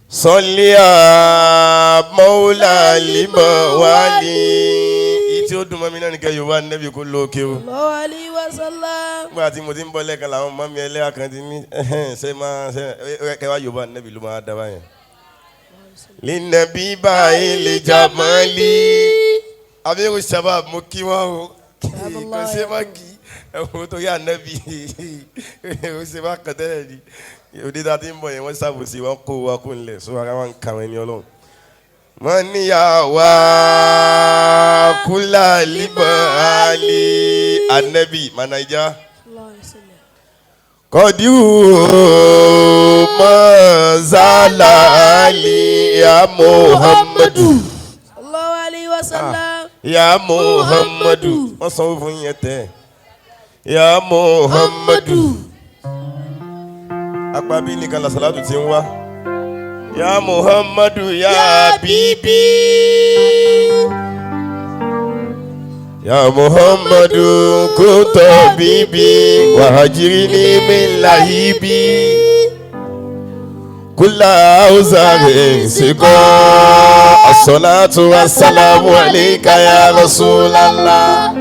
Sọ́líà Mọ́lá Límọ̀ Wálí. Ìtí ó dùn mọ́ mi náà ní kẹ́ Yorùbá nẹ́bí kó lókè o. Alaihi wasallam. Nígbà tí mo ti ń bọ́ lẹ́ẹ̀kan làwọn mọ́ mi ẹlẹ́yà kan ti ní ṣe máa ṣe kẹwàá Yorùbá nẹ́bí ló máa dábàá yẹn. Línàbí báyìí lè jà mọ́lí. Abẹ́rù sábà mo kí wọ́n o. Kò ṣe má kí ẹ̀wọ̀n tó yà nẹ́bí. Kò ṣe má kàn tẹ́lẹ̀ ni. Òde tá a ti ń bọ̀ yẹn wọ́n ṣàbòsí wọn kó wa kó nílẹ̀ sọ ara wọn kà wọ́n ẹni Ọlọ́run. Wọ́n níyàwó kúlà líbọ̀ àlè ànẹ́bí mànájà. Kọ́díwò mọ́zálà àlè ya Muhammadu. Sallallahu alaihi wasallam. Ya Muhammadu. Wọ́n sanwó fún yẹn tẹ́. Ya Muhammadu. Akpabi nìkan la salatu ti ń wá. Ya Muhammadu ya Bibi. Ya Muhammadu kunta bibi wahajirini min lahibi. Kulla awzari siko. As-salatu was-salamu alayka ya Rasulallah.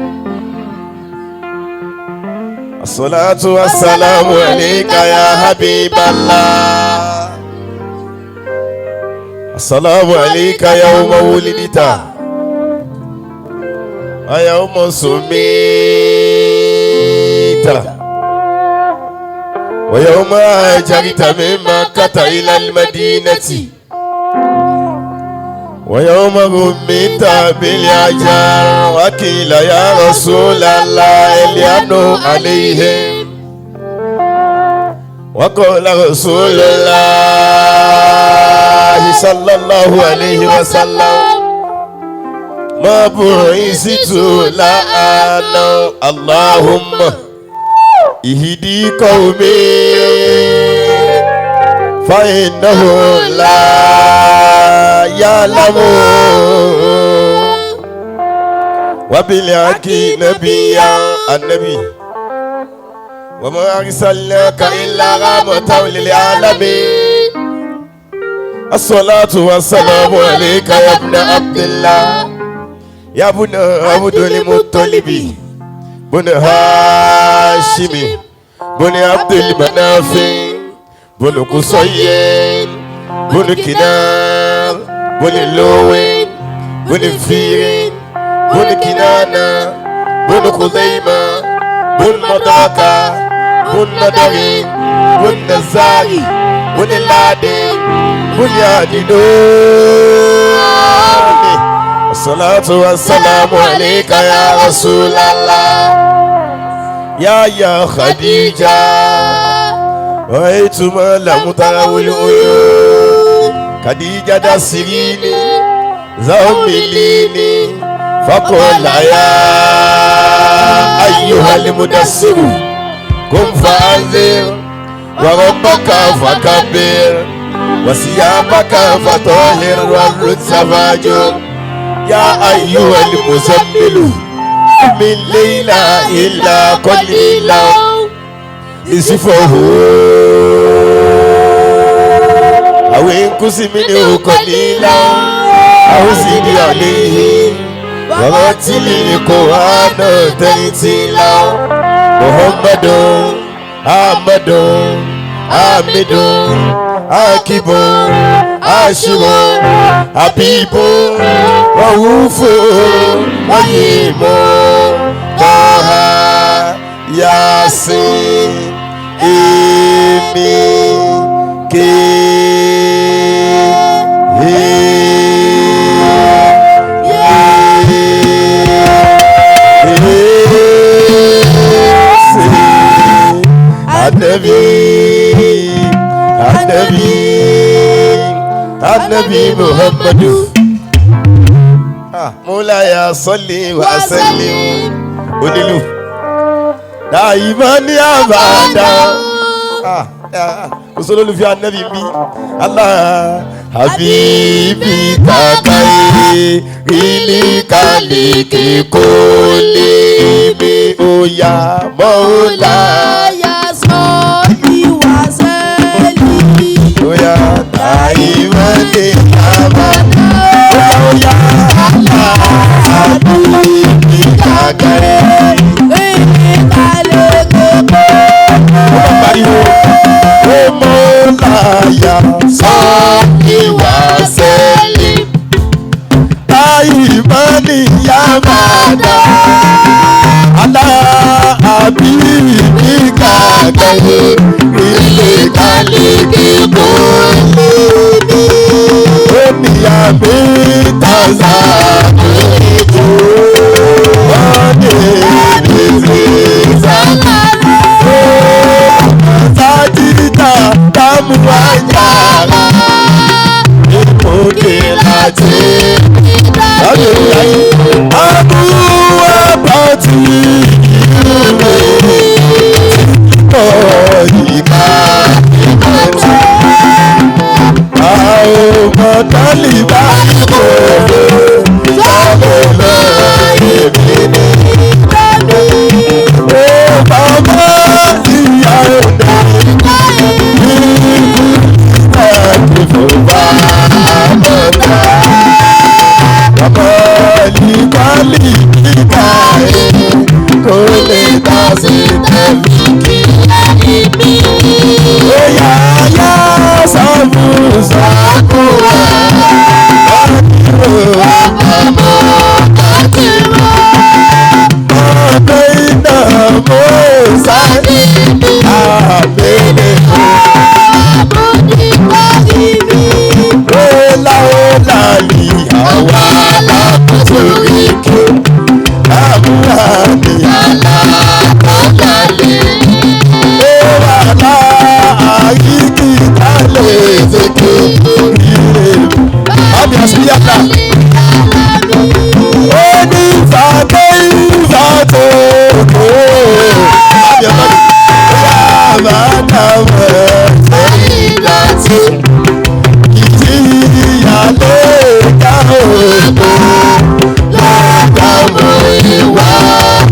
As-salatu was-salamu alayka ya Habiballah. As-salamu alayka yawma wulidta wa yawma sumita wa yawma hajarta min Makkata ila al-Madinati wa yawma rumita bil-hajar wa qila ya Rasulallah ilyanu alayhim wa qala Rasulullah sallallahu alayhi wa sallam ma bu'isitu la'ana Allahumma ihdi qawmi fa innahu la ya'lamun wa bil haqi nabiyyan an-nabi wa ma arsalnaka illa rahmatan lil alamin. As-salatu was-salamu alayka ya ibn Abdillah ya ibn Abdul Muttalibi ibn Hashimi ibn Abdul Manafi ibn Qusay ibn Kinar ibn Luwin ibn Firin ibn Kinana ibn Khuzaima ibn Madaka ibn Nadarin ibn Nazari ibn Ladin Bunyadidoni. As-salatu was-salamu alayka ya Rasulallah. Ya Khadija Waituma lam tarawul uyun. Khadija dasirini zawmilini faqala ya ayyuhal mudassiru kum fa'anzir wa rabbaka fakabbir وثيابك فطهر والرجز فاهجر يا أيها المزمل من ليلة إلا قليلا نصفه أو انقص منه قليلا أو زد عليه ورتل القرآن ترتيلا محمد أحمد حامد Akibo, Ashibo, Abibo, Wawufo, Ayimo, Taha, Yasin, Emi, Ke, Nabi Muhammadu Mulaya salli wa sallim Onilu Daimani abada Usululu fi Nabi mi Allah Habibi takai Ili kaliki kuli mi Oya Mulaya salli wa sallim Oya Daimani ya sọ́ọ̀kì wá sẹ́lì. Imani ya mada ala abiri kakaye ile kaliki kulimi omi abi tazani jo ode bizi salare sajita tamu ajala ipoke lati Abu abati iwe ìka àwọn mọ̀tálì bá ìbò sọ́dọ̀ lọ èmi ní ó bàbá ìyá òde ìlú àti fòbá mọ̀tá ọmọ ìbálì kíkà kò lè dá sí tẹ̀lé kí ẹni ó yá yá sọ́mù sàkúrà ọmọ kàkìrọ̀ ọmọ iná mọ́ sáré àbẹ̀lẹ̀ ó láwọ́lá ní àwa lápòtò ìkó àmúhà ní alákọ̀ọ́lẹ̀ ó wà láàyíkì tálẹ̀ ètò ìrè àbí àṣíyàtà ó ní fàtó ìfàtó òkò àbí ọ̀tọ̀ yà máa dáwọ̀ sẹ́yìn láti ìjìyàlé káwòkó lọ́dàmú ìwà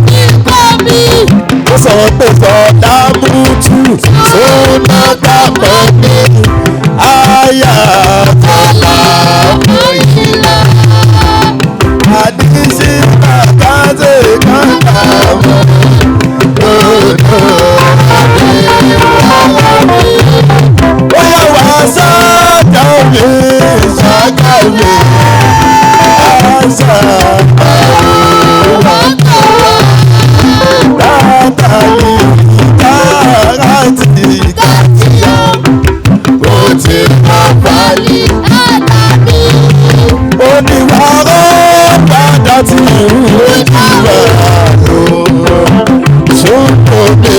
nípa mi. Ó sọ pé sọ̀dá mútu sóná dàpọ̀ mi. Àyà tọ́lá òyìnbá. Àdìsí kàkàdé kàkà mọ́. Lọ́dọ̀ ó yà wá sàkàwé sàkàwé àṣà látàlí ìdárántì ìdájíyà ó ti pàpàlì àdàbí oníwàrọ̀ padà tí ìwé ìwà lò sókòdè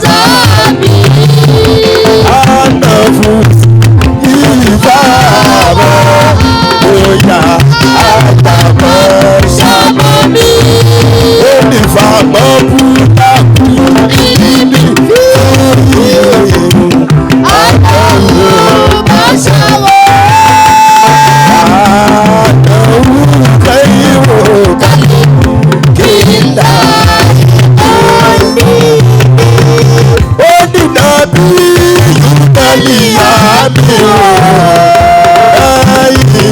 sábì ànàfù ìfàrọ̀ bóyá àgbàmọ̀ sábọ̀ mi onífàmọ́ búdákú níbi àdánwò máṣáwọ́ àdánwò kẹ́yìnwó kálí kìlá ó dìnnà bí yúdálì àmì ayé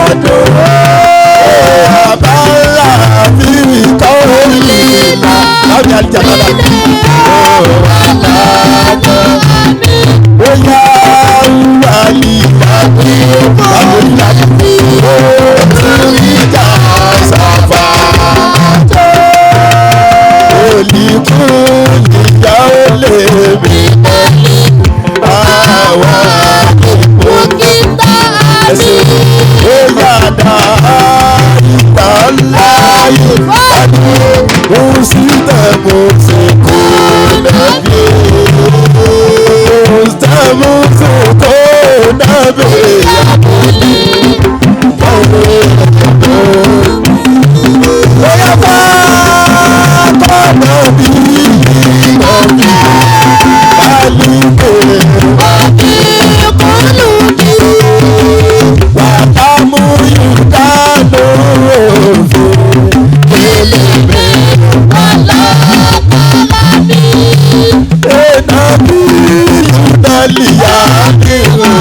àdó àbálà bí kọ́ọ̀lì lábẹ́ àjàmọ́lá bóyá wàlí àbí àbí ìjà sáfà olùkú ìjà olè mi àwọn òkúta ẹsẹ̀ bóyá dá ìta ńlá ìfàdí ó sì tẹ̀mú sí kó nàbí ó tẹ̀mú sí kó nàbí àbúlé bóyá bá kọ́nà bí ìkọ́bí alíkè ọ̀kì kúlùkì wàtámú yúdá lóòfò elébé alákọ̀ọ́lábí ẹ̀nàbí yúdá lìyá kìrò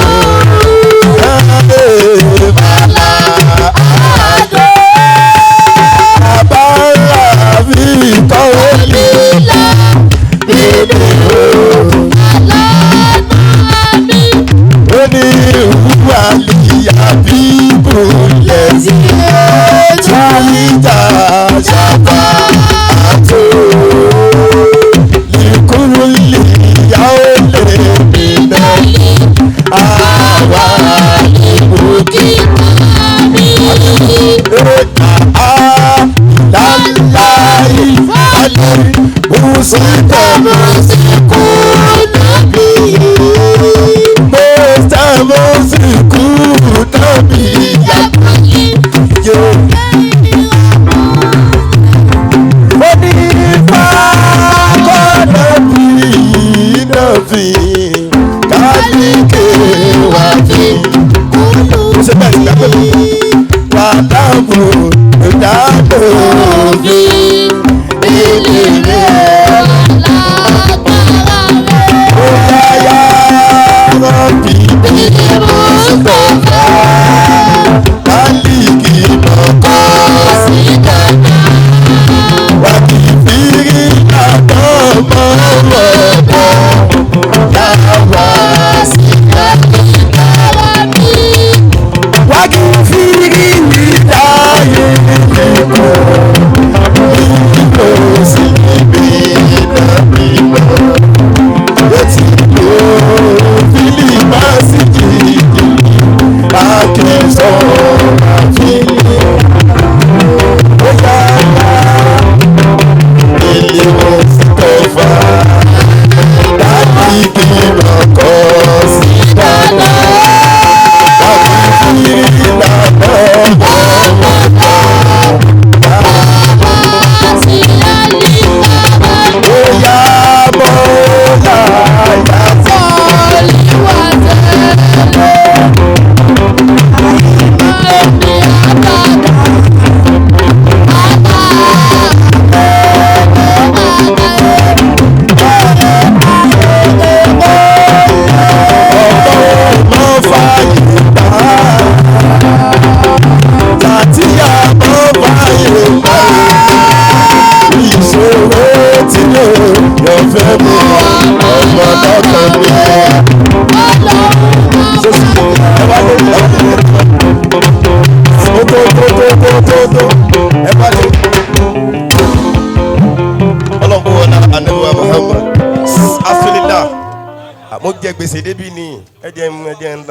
mo jẹ gbèsè débi ni ẹjẹ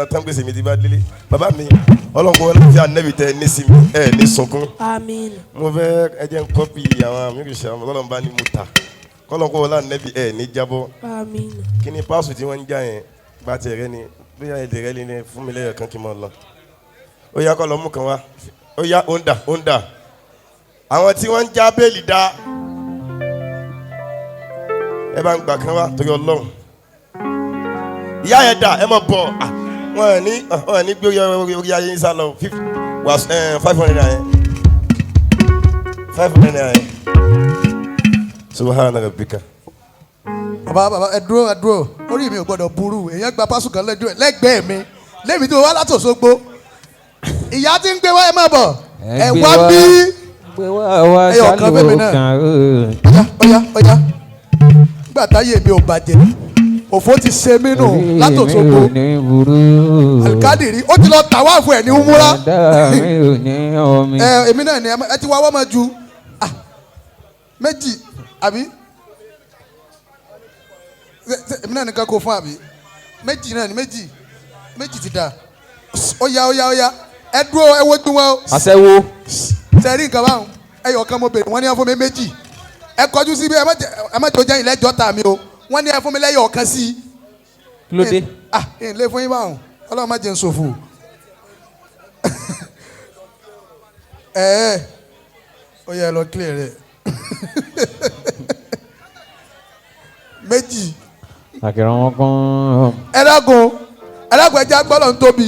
tán gbèsè mi ti bá délé bàbá mi ọlọ́nkọ́ wọn fi ànẹ́bì tẹ ní sí mi ẹ ní sunkún. Àmín. mo fẹ́ ẹjẹ ń kọ́pì àwọn amírùsà ọlọ́run bá ní mo ta kọ́lọ́nkọ́ wọn ànẹ́bì ẹ ní jábọ́. Àmín. kí ni páàsù tí wọ́n ń já yẹn gba tiẹ̀ rẹ ni bóyá èdè rẹ ni fún mi lẹ́yọ̀ kan kí n mọ̀ lọ. ó yá kọ́ lọ mú kan wá ó yá ó ń dà àwọn tí wọ́n ń já bẹ́ẹ̀lì dá ẹ bá ń gbà kan wá torí ọlọ́run ìyá yẹn dà ẹ mọ̀ bọ̀ wọ́n ní gbé orí ayé yín sá lọ 500 naira yẹn 500 naira yẹn subahana rabbika. bàbá ẹ dúró orí mi ò gbọdọ̀ burú èèyàn gba pásù kan lẹ́gbẹ̀ẹ́ mi lẹ́mi tó wá látòsógbó ìyá tí ń gbé wá ẹ má bọ̀ ẹ wá bí ẹ ọ̀kan fẹ́mi náà ọ̀yá nígbà táyé mi ò bàjẹ́ òfò ti ṣe mí nù látòsógbó alikadiri ó ti lọ tàwáàfù ẹ̀ ní umura èmi náà ni ẹ ti wá wọ́n máa ju méjì àbí èmi náà nìkan kó fún àbí méjì náà ni méjì ti dà ó yá ẹ dúró ẹ wo gbin wọn o. àṣẹwó. sẹ́rí nǹkan báwọn ẹyọ kan mo bèrè wọ́n ní ẹ fún mi méjì ẹ kọjú sí bí ẹ má jọ jẹ́ ìlẹ́jọ́ tà mí o wọ́n ní ẹ fún mi lẹ́yọ̀ kan sí i. kí ló dé. ẹ lè fún yín báwọn ọlọ́run má jẹ́ n ṣòfò. ó yẹ lọ kílẹ̀ rẹ̀ méjì. àkìrọ̀ wọn kan. ẹ dákun ẹ jẹ́ agbọ́dọ̀ ń tóbi.